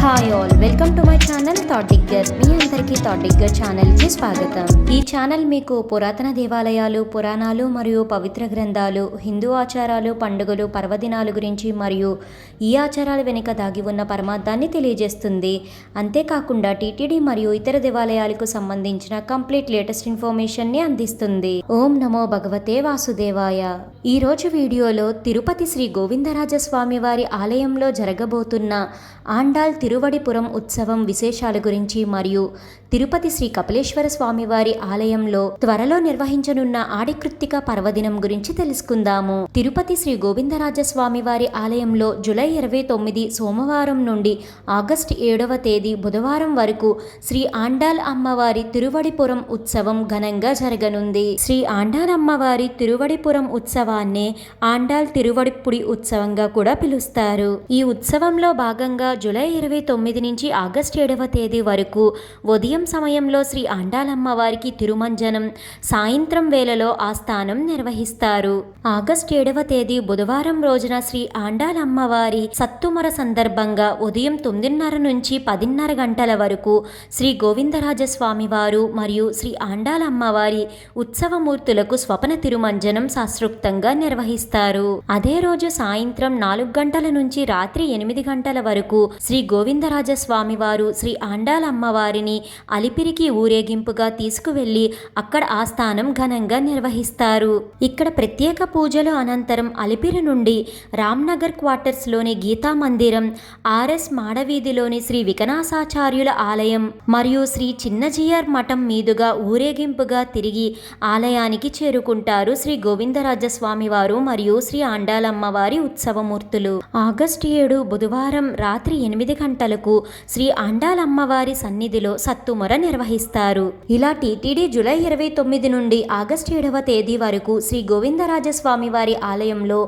Hi all, welcome to my channel thought digger. మీ అందరికీ thought digger ఛానల్కి స్వాగతం. ఈ ఛానల్ మీకు పురాతన దేవాలయాలు, పురాణాలు మరియు పవిత్ర గ్రంథాలు, హిందూ ఆచారాలు, పండుగలు, పర్వదినాలు గురించి మరియు ఈ ఆచారాల వెనుక దాగి ఉన్న పరమార్థాన్ని తెలియజేస్తుంది. అంతేకాకుండా టీటీడీ మరియు ఇతర దేవాలయాలకు సంబంధించిన కంప్లీట్ లేటెస్ట్ ఇన్ఫర్మేషన్ని అందిస్తుంది. ఓం నమో భగవతే వాసుదేవాయ. ఈరోజు వీడియోలో తిరుపతి శ్రీ గోవిందరాజస్వామి వారి ఆలయంలో జరగబోతున్న ఆండాల్ తిరువడిపురం ఉత్సవం విశేషాల గురించి మరియు తిరుపతి శ్రీ కపిలేశ్వర స్వామి వారి ఆలయంలో త్వరలో నిర్వహించనున్న ఆడికృత్తిక పర్వదినం గురించి తెలుసుకుందాము. తిరుపతి శ్రీ గోవిందరాజస్వామి వారి ఆలయంలో జూలై 29 సోమవారం నుండి ఆగస్టు 7వ తేదీ బుధవారం వరకు శ్రీ ఆండాల్ అమ్మవారి తిరువడిపురం ఉత్సవం ఘనంగా జరగనుంది. శ్రీ ఆండాల్ అమ్మవారి తిరువడిపురం ఉత్సవాన్నే ఆండాల్ తిరువడిపుడి ఉత్సవంగా కూడా పిలుస్తారు. ఈ ఉత్సవంలో భాగంగా జూలై 29 నుంచి ఆగస్టు 7వ తేదీ వరకు ఉదయం సమయంలో శ్రీ ఆండాలమ్మవారికి తిరుమంజనం, సాయంత్రం వేళలో ఆస్థానం నిర్వహిస్తారు. ఆగస్టు 7వ తేదీ బుధవారం రోజున శ్రీ ఆండాలమ్మవారి సత్తుమర సందర్భంగా ఉదయం 9:30 నుంచి 10:30 గంటల వరకు శ్రీ గోవిందరాజస్వామి వారు మరియు శ్రీ ఆండాలమ్మవారి ఉత్సవమూర్తులకు స్వప్న తిరుమంజనం శాస్త్రోక్తంగా నిర్వహిస్తారు. అదే రోజు సాయంత్రం 4 గంటల నుంచి రాత్రి 8 గంటల వరకు శ్రీ గోవిందరాజస్వామి వారు శ్రీ ఆండాలమ్మవారిని అలిపిరికి ఊరేగింపుగా తీసుకువెళ్లి అక్కడ ఆస్థానం ఘనంగా నిర్వహిస్తారు. ఇక్కడ ప్రత్యేక పూజలు అనంతరం అలిపిరి నుండి రామ్నగర్ క్వార్టర్స్లోని గీతా మందిరం, ఆర్ఎస్ మాడవీధిలోని శ్రీ వికనాసాచార్యుల ఆలయం మరియు శ్రీ చిన్నజీయర్ మఠం మీదుగా ఊరేగింపుగా తిరిగి ఆలయానికి చేరుకుంటారు శ్రీ గోవిందరాజస్వామి వారు మరియు శ్రీ ఆండాలమ్మవారి ఉత్సవమూర్తులు. ఆగస్టు 7 బుధవారం రాత్రి 8 గంటలకు శ్రీ ఆండాలమ్మవారి సన్నిధిలో సత్తుమొర నిర్వహిస్తారు. ఇలా టీటీడీ జూలై 29 నుండి ఆగస్టు 7వ తేదీ వరకు శ్రీ గోవిందరాజస్వామి వారి ఆలయంలో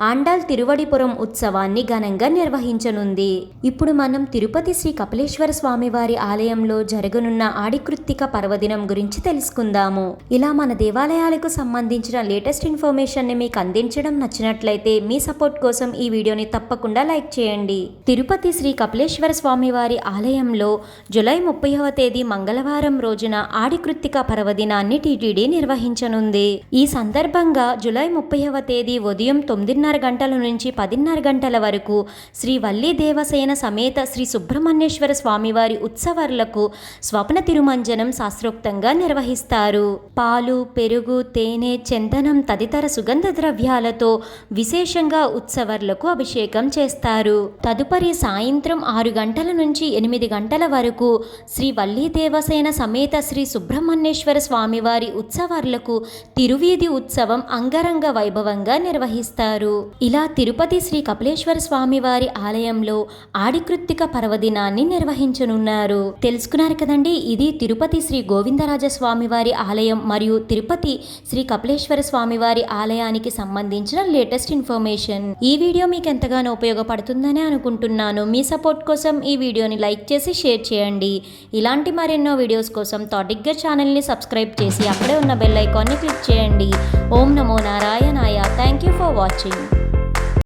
ఆండాల్ తిరువడిపురం ఉత్సవాన్ని ఘనంగా నిర్వహించనుంది. ఇప్పుడు మనం తిరుపతి శ్రీ కపిలేశ్వర స్వామి వారి ఆలయంలో జరగనున్న ఆడికృత్తిక పర్వదినం గురించి తెలుసుకుందాము. ఇలా మన దేవాలయాలకు సంబంధించిన లేటెస్ట్ ఇన్ఫర్మేషన్ ని మీకు అందించడం నచ్చినట్లయితే మీ సపోర్ట్ కోసం ఈ వీడియోని తప్పకుండా లైక్ చేయండి. తిరుపతి శ్రీ కపిలేశ్వర స్వామి వారి ఆలయంలో జూలై 30వ తేదీ మంగళవారం రోజున ఆడికృత్తిక పర్వదినాన్ని టీటీడీ నిర్వహించనుంది. ఈ సందర్భంగా జూలై 30వ తేదీ ఉదయం 9:30 గంటల నుంచి 10:30 గంటల వరకు శ్రీ వల్లి దేవసేన సమేత శ్రీ సుబ్రహ్మణ్యేశ్వర స్వామివారి ఉత్సవర్లకు స్వప్న తిరుమంజనం శాస్త్రోక్తంగా నిర్వహిస్తారు. పాలు, పెరుగు, తేనె, చందనం తదితర సుగంధ ద్రవ్యాలతో విశేషంగా ఉత్సవర్లకు అభిషేకం చేస్తారు. తదుపరి సాయంత్రం 6 గంటల నుంచి 8 గంటల వరకు శ్రీ వల్లి దేవసేన సమేత శ్రీ సుబ్రహ్మణ్యేశ్వర స్వామివారి ఉత్సవార్లకు తిరువీధి ఉత్సవం అంగరంగ వైభవంగా నిర్వహిస్తారు. ఇలా తిరుపతి శ్రీ కపిలేశ్వర స్వామివారి ఆలయంలో ఆడికృత్తిక పర్వదినాన్ని నిర్వహించనున్నారు. తెలుసుకున్నారు కదండి, ఇది తిరుపతి శ్రీ గోవిందరాజస్వామి వారి ఆలయం మరియు తిరుపతి శ్రీ కపిలేశ్వర స్వామివారి ఆలయానికి సంబంధించిన లేటెస్ట్ ఇన్ఫర్మేషన్. ఈ వీడియో మీకు ఎంతగానో ఉపయోగపడుతుందని అనుకుంటున్నాను. మీ సపోర్ట్ కోసం ఈ వీడియోని లైక్ చేసి షేర్ చేయండి. ఇలాంటి మరెన్నో వీడియోస్ కోసం థాట్ డిగ్గర్ ఛానల్ని సబ్స్క్రైబ్ చేసి అక్కడే ఉన్న బెల్ ఐకాన్ని క్లిక్ చేయండి. ఓం నమో నారాయణాయ. Thank you for watching.